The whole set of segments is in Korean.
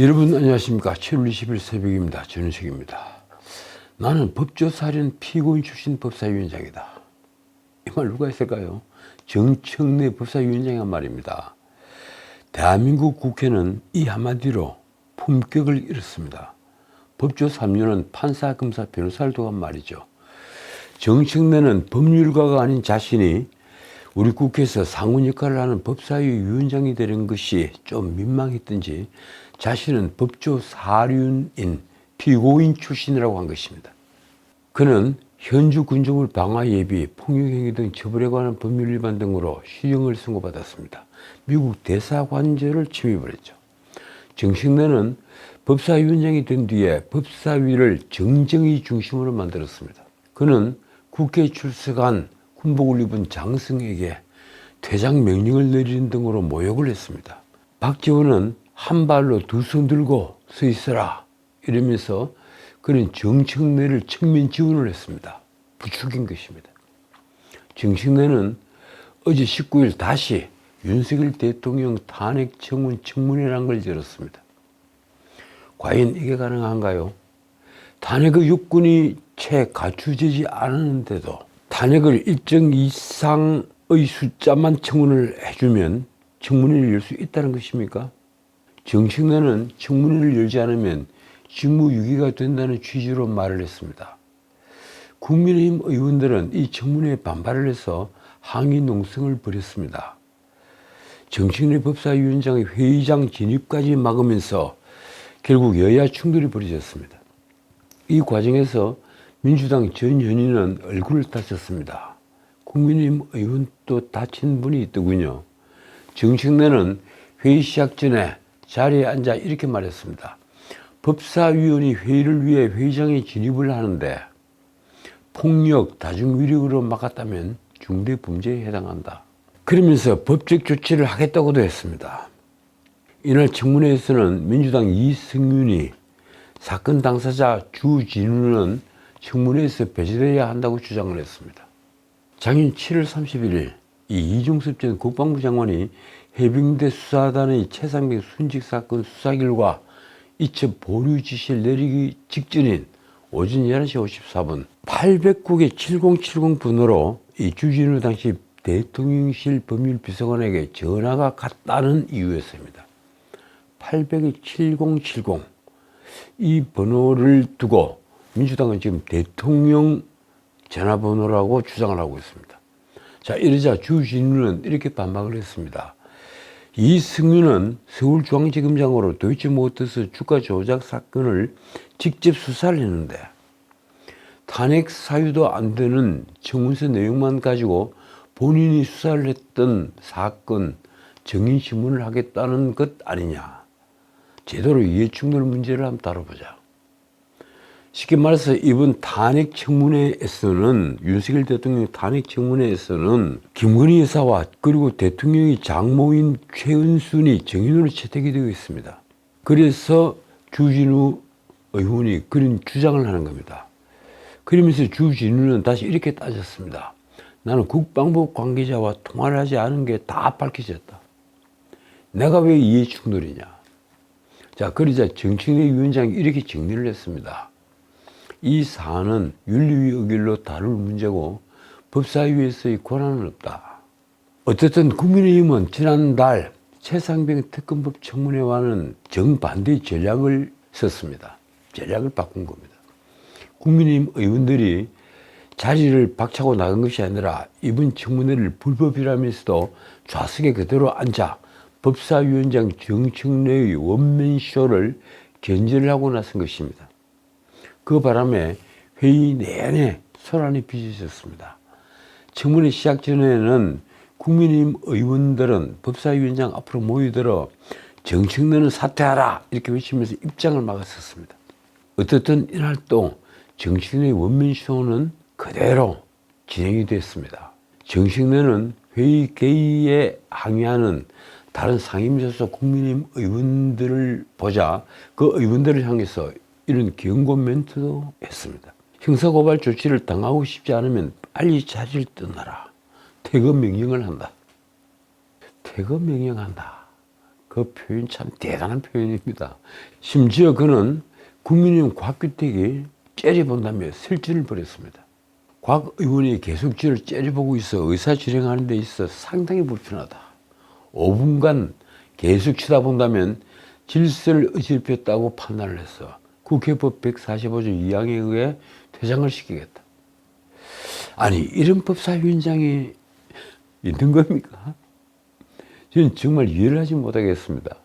여러분 안녕하십니까. 7월 20일 새벽입니다. 전은식입니다. 나는 법조사련 피고인 출신 법사위원장이다. 이 말 누가 했을까요? 정청래 법사위원장이 한 말입니다. 대한민국 국회는 이 한마디로 품격을 잃었습니다. 법조 3류는 판사, 검사, 변호사를 두고 한 말이죠. 정청래는 법률가가 아닌 자신이 우리 국회에서 상원 역할을 하는 법사위 위원장이 되는 것이 좀 민망했던지 자신은 법조 4륜인 피고인 출신이라고 한 것입니다. 그는 현주 군중을 방화 예비, 폭력행위 등 처벌에 관한 법률 위반 등으로 실형을 선고받았습니다. 미국 대사관제를 침입을 했죠. 정청래는 법사위원장이 된 뒤에 법사위를 정정의 중심으로 만들었습니다. 그는 국회에 출석한 군복을 입은 장성에게 퇴장 명령을 내리는 등으로 모욕을 했습니다. 박지원은 한 발로 두 손 들고 서 있어라 이러면서 그는 정청래를 정면 지원을 했습니다. 부추긴 것입니다. 정청래는 어제 19일 다시 윤석열 대통령 탄핵 청문 청문회라는 걸 열었습니다. 과연 이게 가능한가요? 탄핵의 요건이 채 갖추어지지 않았는데도 탄핵을 일정 이상의 숫자만 청문을 해주면 청문회를 열 수 있다는 것입니까? 정청래는 청문회를 열지 않으면 직무유기가 된다는 취지로 말을 했습니다. 국민의힘 의원들은 이 청문회에 반발을 해서 항의 농성을 벌였습니다. 정청래 법사위원장의 회의장 진입까지 막으면서 결국 여야 충돌이 벌어졌습니다. 이 과정에서 민주당 전현희는 얼굴을 다쳤습니다. 국민의힘 의원도 다친 분이 있더군요. 정청래는 회의 시작 전에 자리에 앉아 이렇게 말했습니다. 법사위원이 회의를 위해 회의장에 진입을 하는데 폭력, 다중위력으로 막았다면 중대범죄에 해당한다. 그러면서 법적 조치를 하겠다고도 했습니다. 이날 청문회에서는 민주당 이승윤이 사건 당사자 주진우는 청문회에서 배제되어야 한다고 주장을 했습니다. 작년 7월 31일 이중섭 전 국방부 장관이 해병대 수사단의 최상병 순직 사건 수사 결과 이첩 보류 지시를 내리기 직전인 오전 11시 54분 800국의 7070 번호로 이 주진우 당시 대통령실 법률비서관에게 전화가 갔다는 이유였습니다. 800의 7070 이 번호를 두고 민주당은 지금 대통령 전화번호라고 주장을 하고 있습니다. 자, 이러자 주진우는 이렇게 반박을 했습니다. 이승윤은 서울중앙지검장으로 도이치모터스 주가 조작 사건을 직접 수사를 했는데 탄핵 사유도 안 되는 청문서 내용만 가지고 본인이 수사를 했던 사건 정인신문을 하겠다는 것 아니냐. 제대로 이해충돌 문제를 한번 다뤄보자. 쉽게 말해서 이번 탄핵 청문회에서는 윤석열 대통령 탄핵 청문회에서는 김건희 여사와 그리고 대통령의 장모인 최은순이 정인으로 채택이 되어 있습니다. 그래서 주진우 의원이 그런 주장을 하는 겁니다. 그러면서 주진우는 다시 이렇게 따졌습니다. 나는 국방부 관계자와 통화를 하지 않은 게 다 밝혀졌다. 내가 왜 이해충돌이냐. 자, 그러자 정청래 위원장이 이렇게 정리를 했습니다. 이 사안은 윤리위 의결로 다룰 문제고 법사위에서의 권한은 없다. 어쨌든 국민의힘은 지난달 최상병 특검법 청문회와는 정반대의 전략을 썼습니다. 전략을 바꾼 겁니다. 국민의힘 의원들이 자리를 박차고 나간 것이 아니라 이번 청문회를 불법이라면서도 좌석에 그대로 앉아 법사위원장 정청래의 원맨쇼를 견제를 하고 나선 것입니다. 그 바람에 회의 내내 소란이 빚어졌습니다. 청문회 시작 전에는 국민의힘 의원들은 법사위원장 앞으로 모이들어 정청래는 사퇴하라 이렇게 외치면서 입장을 막았었습니다. 어쨌든 이날 또 정청래의 원맨쇼는 그대로 진행이 됐습니다. 정청래는 회의 개의에 항의하는 다른 상임소속 국민의힘 의원들을 보자 그 의원들을 향해서 이런 경고 멘트도 했습니다. 형사고발 조치를 당하고 싶지 않으면 빨리 자리를 떠나라. 퇴거 명령을 한다. 퇴거 명령한다. 그 표현 참 대단한 표현입니다. 심지어 그는 국민의힘 곽규택이 째려본다며 설전을 벌였습니다. 곽 의원이 계속 저를 째려보고 있어 의사진행하는 데 있어 상당히 불편하다. 5분간 계속 쳐다본다면 질서를 어지럽혔다고 판단을 했어. 국회법 145조 2항에 의해 퇴장을 시키겠다. 아니, 이런 법사위원장이 있는 겁니까? 저는 정말 이해를 하지 못하겠습니다.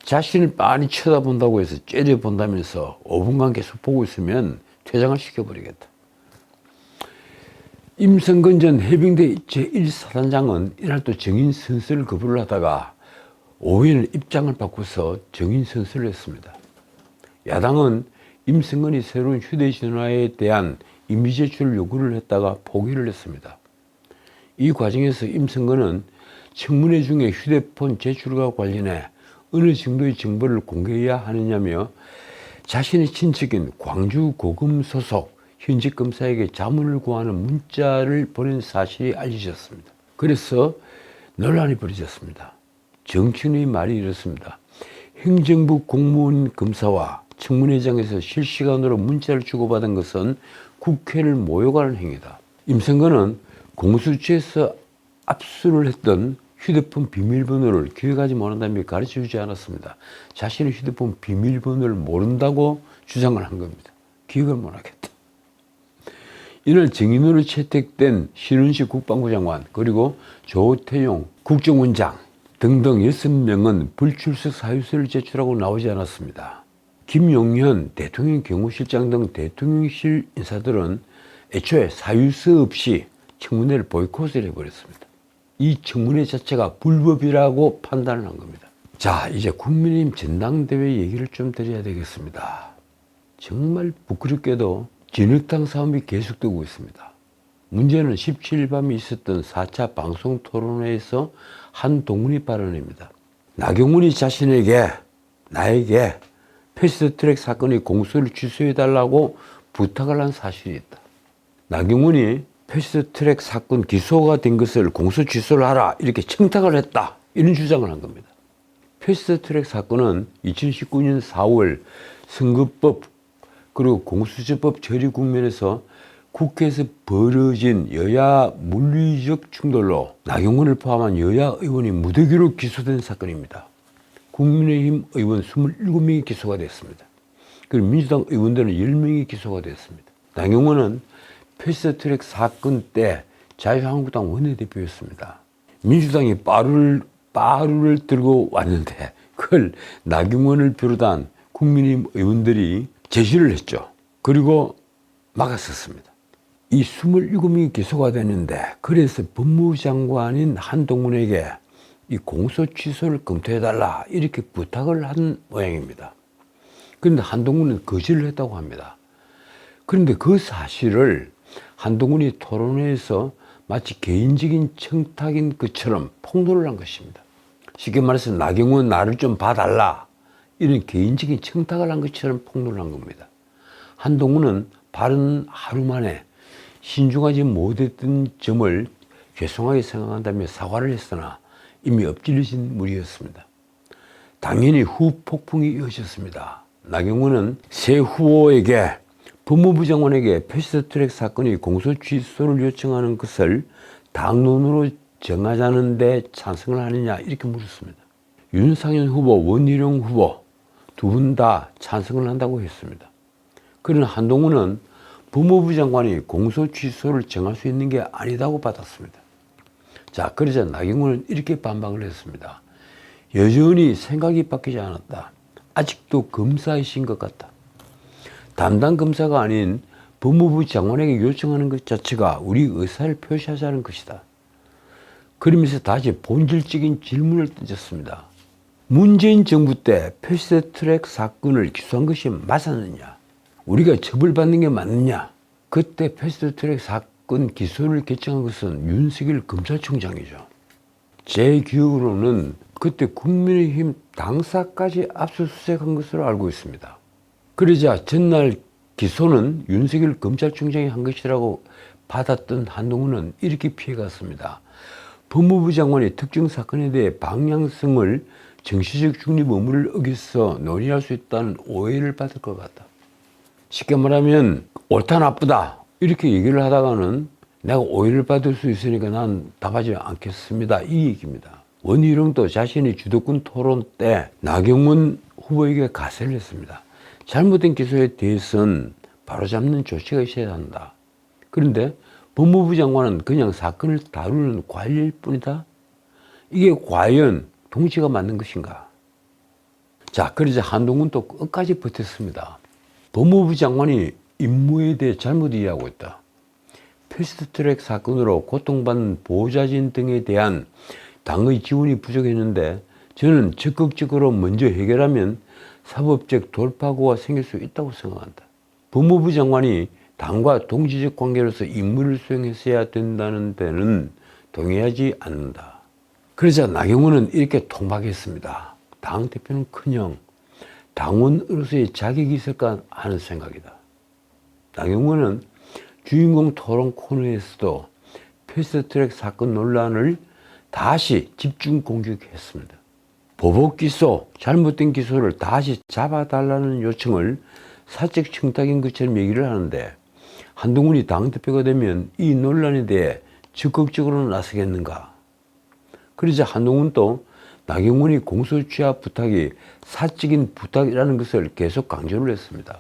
자신을 빤히 쳐다본다고 해서 째려본다면서 5분간 계속 보고 있으면 퇴장을 시켜버리겠다. 임성근 전 해병대 제1사단장은 이날 또 정인 선서를 거부를 하다가 오후에는 입장을 바꿔서 정인 선서를 했습니다. 야당은 임성근이 새로운 휴대전화에 대한 임의 제출 요구를 했다가 포기를 했습니다. 이 과정에서 임성근은 청문회 중에 휴대폰 제출과 관련해 어느 정도의 정보를 공개해야 하느냐며 자신의 친척인 광주 고검 소속 현직 검사에게 자문을 구하는 문자를 보낸 사실이 알려졌습니다. 그래서 논란이 벌어졌습니다. 정치인의 말이 이렇습니다. 행정부 공무원 검사와 청문회장에서 실시간으로 문자를 주고받은 것은 국회를 모욕하는 행위다. 임성근은 공수처에서 압수를 했던 휴대폰 비밀번호를 기억하지 못한다며 가르쳐주지 않았습니다. 자신의 휴대폰 비밀번호를 모른다고 주장을 한 겁니다. 기억을 못하겠다. 이날 정인으로 채택된 신원식 국방부 장관 그리고 조태용 국정원장 등등 6명은 불출석 사유서를 제출하고 나오지 않았습니다. 김용현 대통령 경호실장 등 대통령실 인사들은 애초에 사유서 없이 청문회를 보이콧을 해버렸습니다. 이 청문회 자체가 불법이라고 판단을 한 겁니다. 자, 이제 국민의힘 전당대회 얘기를 좀 드려야 되겠습니다. 정말 부끄럽게도 진흙탕 싸움이 계속되고 있습니다. 문제는 17일 밤에 있었던 4차 방송토론회에서 한동훈이 발언입니다. 나경원이 나에게 패스트트랙 사건의 공소를 취소해달라고 부탁을 한 사실이 있다. 나경원이 패스트트랙 사건 기소가 된 것을 공소 취소를 하라 이렇게 청탁을 했다. 이런 주장을 한 겁니다. 패스트트랙 사건은 2019년 4월 선거법 그리고 공수처법 처리 국면에서 국회에서 벌어진 여야 물리적 충돌로 나경원을 포함한 여야 의원이 무더기로 기소된 사건입니다. 국민의힘 의원 27명이 기소가 됐습니다. 그리고 민주당 의원들은 10명이 기소가 됐습니다. 나경원은 패스트트랙 사건 때 자유한국당 원내대표였습니다. 민주당이 빠루를 들고 왔는데 그걸 나경원을 비롯한 국민의힘 의원들이 제시를 했죠. 그리고 막았었습니다. 이 27명이 기소가 됐는데 그래서 법무부 장관인 한동훈에게 이 공소 취소를 검토해달라 이렇게 부탁을 한 모양입니다. 그런데 한동훈은 거절을 했다고 합니다. 그런데 그 사실을 한동훈이 토론회에서 마치 개인적인 청탁인 것처럼 폭로를 한 것입니다. 쉽게 말해서 나경원 나를 좀 봐달라 이런 개인적인 청탁을 한 것처럼 폭로를 한 겁니다. 한동훈은 발언 하루 만에 신중하지 못했던 점을 죄송하게 생각한다며 사과를 했으나 이미 엎질러진 물이었습니다. 당연히 후폭풍이 이어졌습니다. 나경원은 새 후보에게 법무부 장관에게 패스트트랙 사건의 공소 취소를 요청하는 것을 당론으로 정하자는 데 찬성을 하느냐 이렇게 물었습니다. 윤상현 후보, 원희룡 후보 두 분 다 찬성을 한다고 했습니다. 그러나 한동훈은 법무부 장관이 공소 취소를 정할 수 있는 게 아니다고 받았습니다. 자, 그러자 나경원은 이렇게 반박을 했습니다. 여전히 생각이 바뀌지 않았다. 아직도 검사이신 것 같다. 담당 검사가 아닌 법무부 장관에게 요청하는 것 자체가 우리 의사를 표시하자는 것이다. 그러면서 다시 본질적인 질문을 던졌습니다. 문재인 정부 때 패스트트랙 사건을 기소한 것이 맞았느냐? 우리가 처벌받는 게 맞느냐? 그때 패스트트랙 사건 기소를 결정한 것은 윤석열 검찰총장이죠. 제 기억으로는 그때 국민의힘 당사까지 압수수색한 것으로 알고 있습니다. 그러자 전날 기소는 윤석열 검찰총장이 한 것이라고 받았던 한동훈은 이렇게 피해갔습니다. 법무부 장관이 특정 사건에 대해 방향성을 정치적 중립 의무를 어겨서 논의할 수 있다는 오해를 받을 것 같다. 쉽게 말하면 옳다 나쁘다 이렇게 얘기를 하다가는 내가 오해를 받을 수 있으니까 난 답하지 않겠습니다, 이 얘기입니다. 원희룡도 자신의 주도권 토론 때 나경원 후보에게 가세를 했습니다. 잘못된 기소에 대해서는 바로잡는 조치가 있어야 한다. 그런데 법무부 장관은 그냥 사건을 다루는 관리일 뿐이다. 이게 과연 동지가 맞는 것인가? 자, 그러자 한동훈 또 끝까지 버텼습니다. 법무부 장관이 임무에 대해 잘못 이해하고 있다. 패스트트랙 사건으로 고통받는 보호자진 등에 대한 당의 지원이 부족했는데 저는 적극적으로 먼저 해결하면 사법적 돌파구가 생길 수 있다고 생각한다. 법무부 장관이 당과 동지적 관계로서 임무를 수행했어야 된다는 데는 동의하지 않는다. 그러자 나경원은 이렇게 통박했습니다. 당대표는커녕 당원으로서의 자격이 있을까 하는 생각이다. 나경원은 주인공 토론 코너에서도 패스트트랙 사건 논란을 다시 집중 공격했습니다. 보복 기소, 잘못된 기소를 다시 잡아달라는 요청을 사적 청탁인 것처럼 얘기를 하는데 한동훈이 당대표가 되면 이 논란에 대해 적극적으로 나서겠는가? 그러자 한동훈도 나경원이 공소취하 부탁이 사적인 부탁이라는 것을 계속 강조를 했습니다.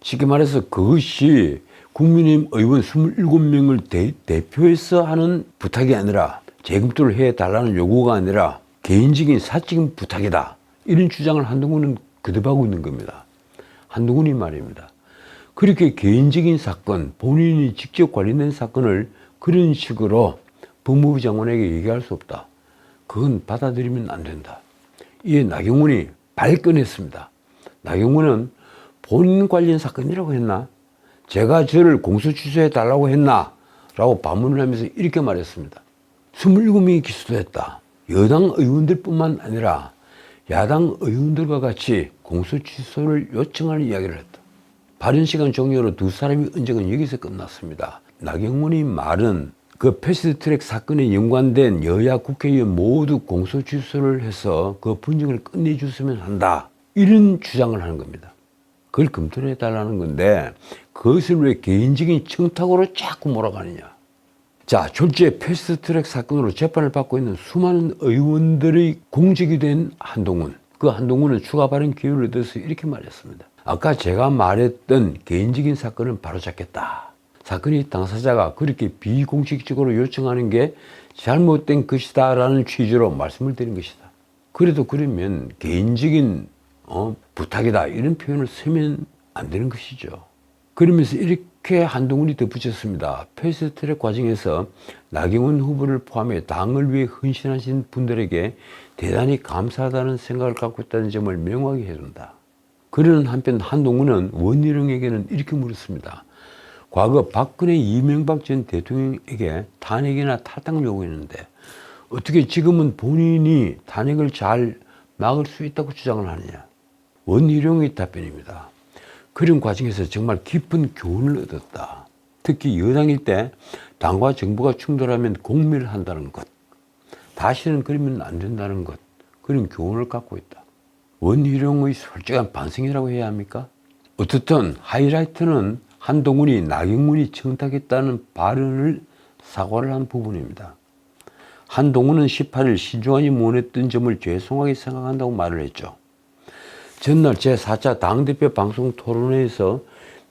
쉽게 말해서 그것이 국민의힘 의원 27명을 대표해서 하는 부탁이 아니라 재검토를 해달라는 요구가 아니라 개인적인 사적인 부탁이다. 이런 주장을 한동훈은 거듭하고 있는 겁니다. 한동훈이 말입니다. 그렇게 개인적인 사건, 본인이 직접 관련된 사건을 그런 식으로 법무부 장관에게 얘기할 수 없다. 그건 받아들이면 안 된다. 이에 나경원이 발끈했습니다. 나경원은 본인 관련 사건이라고 했나? 제가 저를 공소 취소해 달라고 했나? 라고 반문을 하면서 이렇게 말했습니다. 27명이 기소됐다. 여당 의원들뿐만 아니라 야당 의원들과 같이 공소 취소를 요청하는 이야기를 했다. 발언 시간 종료로 두 사람의 언쟁은 여기서 끝났습니다. 나경원의 말은 그 패스트트랙 사건에 연관된 여야 국회의원 모두 공소 취소를 해서 그 분쟁을 끝내줬으면 한다. 이런 주장을 하는 겁니다. 그걸 검토를 해달라는 건데 그것을 왜 개인적인 청탁으로 자꾸 몰아가느냐. 자, 졸지에 패스트트랙 사건으로 재판을 받고 있는 수많은 의원들의 공적이 된 한동훈. 그 한동훈은 추가 발언 기회를 얻어서 이렇게 말했습니다. 아까 제가 말했던 개인적인 사건은 바로잡겠다. 사건의 당사자가 그렇게 비공식적으로 요청하는 게 잘못된 것이다 라는 취지로 말씀을 드린 것이다. 그래도 그러면 개인적인 부탁이다 이런 표현을 쓰면 안 되는 것이죠. 그러면서 이렇게 한동훈이 덧붙였습니다. 패스트트랙 과정에서 나경원 후보를 포함해 당을 위해 헌신하신 분들에게 대단히 감사하다는 생각을 갖고 있다는 점을 명확히 해준다. 그러는 한편 한동훈은 원희룡에게는 이렇게 물었습니다. 과거 박근혜 이명박 전 대통령에게 탄핵이나 탈당을 요구했는데 어떻게 지금은 본인이 탄핵을 잘 막을 수 있다고 주장을 하느냐. 원희룡의 답변입니다. 그런 과정에서 정말 깊은 교훈을 얻었다. 특히 여당일 때 당과 정부가 충돌하면 공멸을 한다는 것. 다시는 그러면 안 된다는 것. 그런 교훈을 갖고 있다. 원희룡의 솔직한 반성이라고 해야 합니까? 어떻든 하이라이트는 한동훈이 나경원이 청탁했다는 발언을 사과를 한 부분입니다. 한동훈은 18일 신중하지 못했던 점을 죄송하게 생각한다고 말을 했죠. 전날 제4차 당대표 방송 토론회에서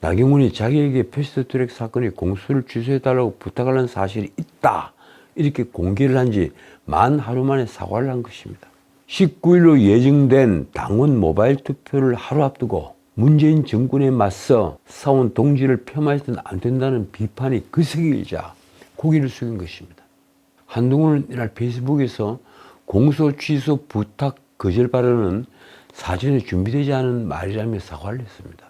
나경원이 자기에게 패스트트랙 사건의 공소를 취소해달라고 부탁하는 사실이 있다. 이렇게 공개를 한 지 만 하루 만에 사과를 한 것입니다. 19일로 예정된 당원 모바일 투표를 하루 앞두고 문재인 정권에 맞서 싸운 동지를 폄하해서는 안 된다는 비판이 거세게 일자 고개를 숙인 것입니다. 한동훈은 이날 페이스북에서 공소 취소 부탁 거절 발언은 사전에 준비되지 않은 말이라며 사과를 했습니다.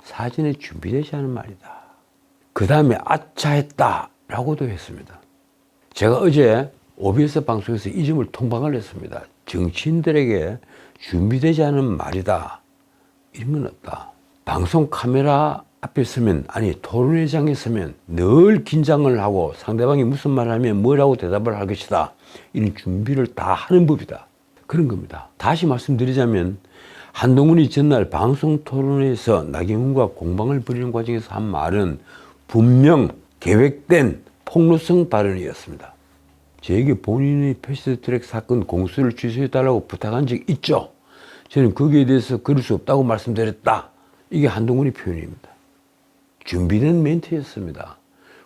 사전에 준비되지 않은 말이다. 그 다음에 아차했다 라고도 했습니다. 제가 어제 OBS 방송에서 이 점을 통방을 했습니다. 정치인들에게 준비되지 않은 말이다. 이런 건 없다. 방송 카메라 앞에 서면, 아니 토론회장에 서면 늘 긴장을 하고 상대방이 무슨 말을 하면 뭐라고 대답을 할 것이다, 이런 준비를 다 하는 법이다, 그런 겁니다. 다시 말씀드리자면 한동훈이 전날 방송 토론회에서 나경원과 공방을 벌이는 과정에서 한 말은 분명 계획된 폭로성 발언이었습니다. 저에게 본인의 패스트트랙 사건 공수를 취소해달라고 부탁한 적 있죠. 저는 거기에 대해서 그럴 수 없다고 말씀드렸다. 이게 한동훈의 표현입니다. 준비된 멘트였습니다.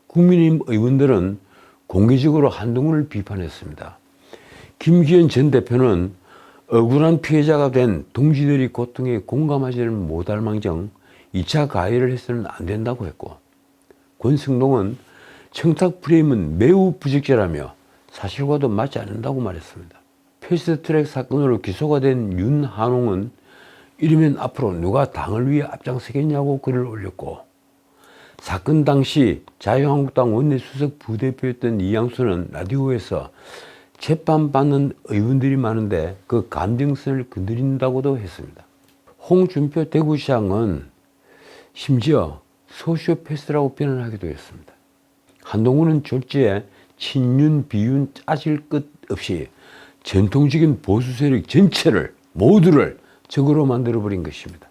국민의힘 의원들은 공개적으로 한동훈을 비판했습니다. 김기현 전 대표는 억울한 피해자가 된 동지들의 고통에 공감하지는 못할 망정 2차 가해를 해서는 안 된다고 했고, 권성동은 청탁 프레임은 매우 부적절하며 사실과도 맞지 않는다고 말했습니다. 패스트트랙 사건으로 기소가 된 윤한홍은 이러면 앞으로 누가 당을 위해 앞장서겠냐고 글을 올렸고, 사건 당시 자유한국당 원내수석 부대표였던 이양수는 라디오에서 재판받는 의원들이 많은데 그 감정선을 건드린다고도 했습니다. 홍준표 대구시장은 심지어 소시오패스라고 비난하기도 했습니다. 한동훈은 졸지에 친윤 비윤 짜질 것 없이 전통적인 보수 세력 전체를 모두를 적으로 만들어버린 것입니다.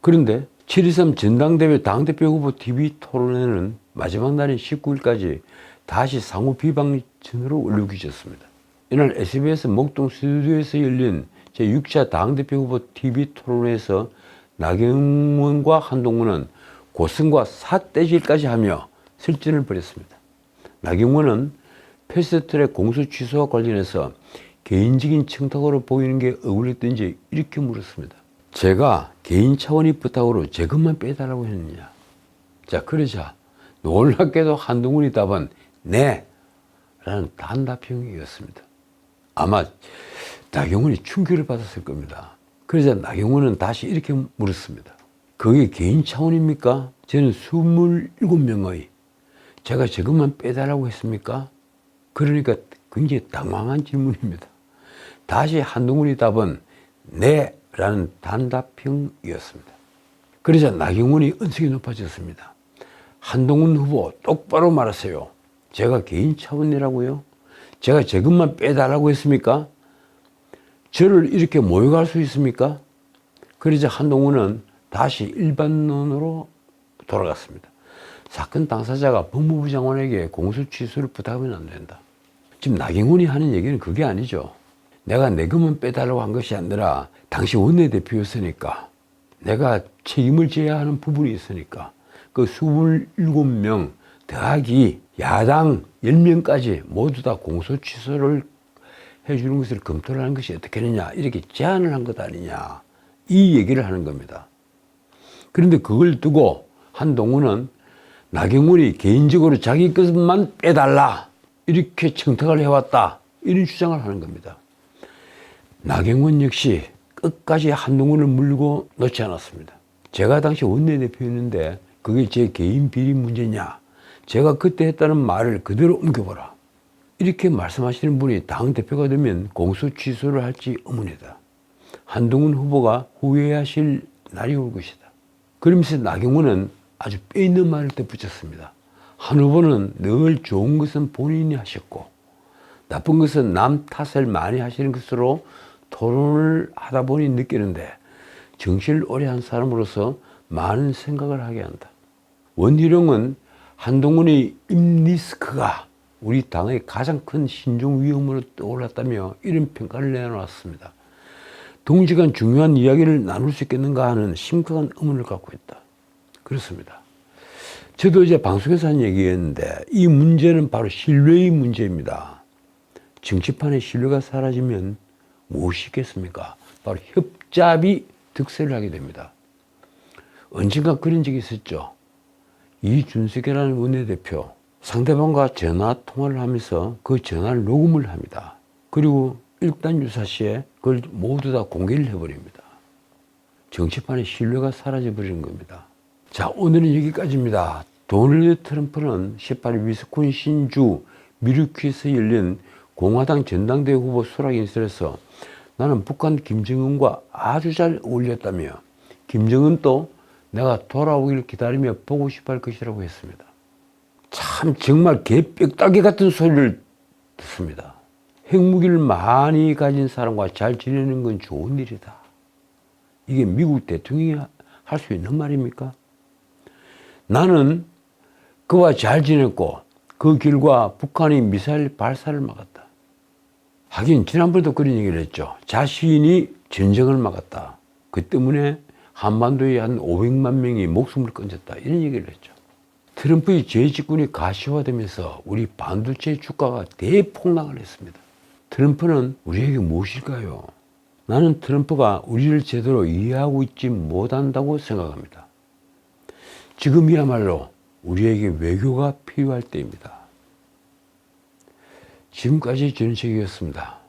그런데 7.23 전당대회 당대표 후보 TV 토론회는 마지막 날인 19일까지 다시 상호 비방 전으로 올려주셨습니다. 이날 SBS 목동 스튜디오에서 열린 제6차 당대표 후보 TV 토론회에서 나경원과 한동훈은 고성과 사떼질까지 하며 설전을 벌였습니다. 나경원은 패스트트랙 공소 취소와 관련해서 개인적인 청탁으로 보이는 게 억울했던지 이렇게 물었습니다. 제가 개인 차원의 부탁으로 제 것만 빼달라고 했느냐. 자, 그러자 놀랍게도 한동훈이 답은 네 라는 단답형이었습니다. 아마 나경원이 충격을 받았을 겁니다. 그러자 나경원은 다시 이렇게 물었습니다. 그게 개인 차원입니까? 저는 27명의 제가 제 것만 빼달라고 했습니까? 그러니까 굉장히 당황한 질문입니다. 다시 한동훈의 답은 네 라는 단답형이었습니다. 그러자 나경원이 언성이 높아졌습니다. 한동훈 후보 똑바로 말하세요. 제가 개인 차원이라고요? 제가 제 것만 빼달라고 했습니까? 저를 이렇게 모욕할 수 있습니까? 그러자 한동훈은 다시 일반론으로 돌아갔습니다. 사건 당사자가 법무부 장관에게 공소 취소를 부탁하면 안 된다. 지금 나경원이 하는 얘기는 그게 아니죠. 내가 내 것만 빼달라고 한 것이 아니라 당시 원내대표였으니까 내가 책임을 져야 하는 부분이 있으니까 그 27명 더하기 야당 10명까지 모두 다 공소 취소를 해주는 것을 검토를 하는 것이 어떻겠느냐, 이렇게 제안을 한 것 아니냐, 이 얘기를 하는 겁니다. 그런데 그걸 두고 한동훈은 나경원이 개인적으로 자기 것만 빼달라 이렇게 청탁을 해왔다, 이런 주장을 하는 겁니다. 나경원 역시 끝까지 한동훈을 물고 놓지 않았습니다. 제가 당시 원내대표였는데 그게 제 개인 비리 문제냐, 제가 그때 했다는 말을 그대로 옮겨보라, 이렇게 말씀하시는 분이 당대표가 되면 공소 취소를 할지 의문이다. 한동훈 후보가 후회하실 날이 올 것이다. 그러면서 나경원은 아주 빼있는 말을 덧붙였습니다. 한 후보는 늘 좋은 것은 본인이 하셨고 나쁜 것은 남 탓을 많이 하시는 것으로 토론을 하다 보니 느끼는데 정치를 오래 한 사람으로서 많은 생각을 하게 한다. 원희룡은 한동훈의 입리스크가 우리 당의 가장 큰 신종 위험으로 떠올랐다며 이런 평가를 내놓았습니다. 동지간 중요한 이야기를 나눌 수 있겠는가 하는 심각한 의문을 갖고 있다. 그렇습니다. 저도 이제 방송에서 한 얘기였는데 이 문제는 바로 신뢰의 문제입니다. 정치판의 신뢰가 사라지면 무엇이 있겠습니까? 바로 협잡이 득세를 하게 됩니다. 언젠가 그런 적이 있었죠. 이준석이라는 원내대표, 상대방과 전화 통화를 하면서 그 전화를 녹음을 합니다. 그리고 일단 유사시에 그걸 모두 다 공개를 해버립니다. 정치판의 신뢰가 사라져버리는 겁니다. 자, 오늘은 여기까지입니다. 도널드 트럼프는 18일 위스콘신주 미르키에서 열린 공화당 전당대회 후보 수락 인설에서 나는 북한 김정은과 아주 잘 어울렸다며 김정은도 내가 돌아오기를 기다리며 보고 싶어 할 것이라고 했습니다. 참 정말 개뼈다귀 같은 소리를 듣습니다. 핵무기를 많이 가진 사람과 잘 지내는 건 좋은 일이다. 이게 미국 대통령이 할 수 있는 말입니까? 나는 그와 잘 지냈고 그 결과 북한이 미사일 발사를 막았다. 하긴 지난번에도 그런 얘기를 했죠. 자신이 전쟁을 막았다. 그 때문에 한반도에 한 500만 명이 목숨을 끊졌다. 이런 얘기를 했죠. 트럼프의 재집권이 가시화되면서 우리 반도체 주가가 대폭락을 했습니다. 트럼프는 우리에게 무엇일까요? 나는 트럼프가 우리를 제대로 이해하고 있지 못한다고 생각합니다. 지금이야말로 우리에게 외교가 필요할 때입니다. 지금까지 전인책이었습니다.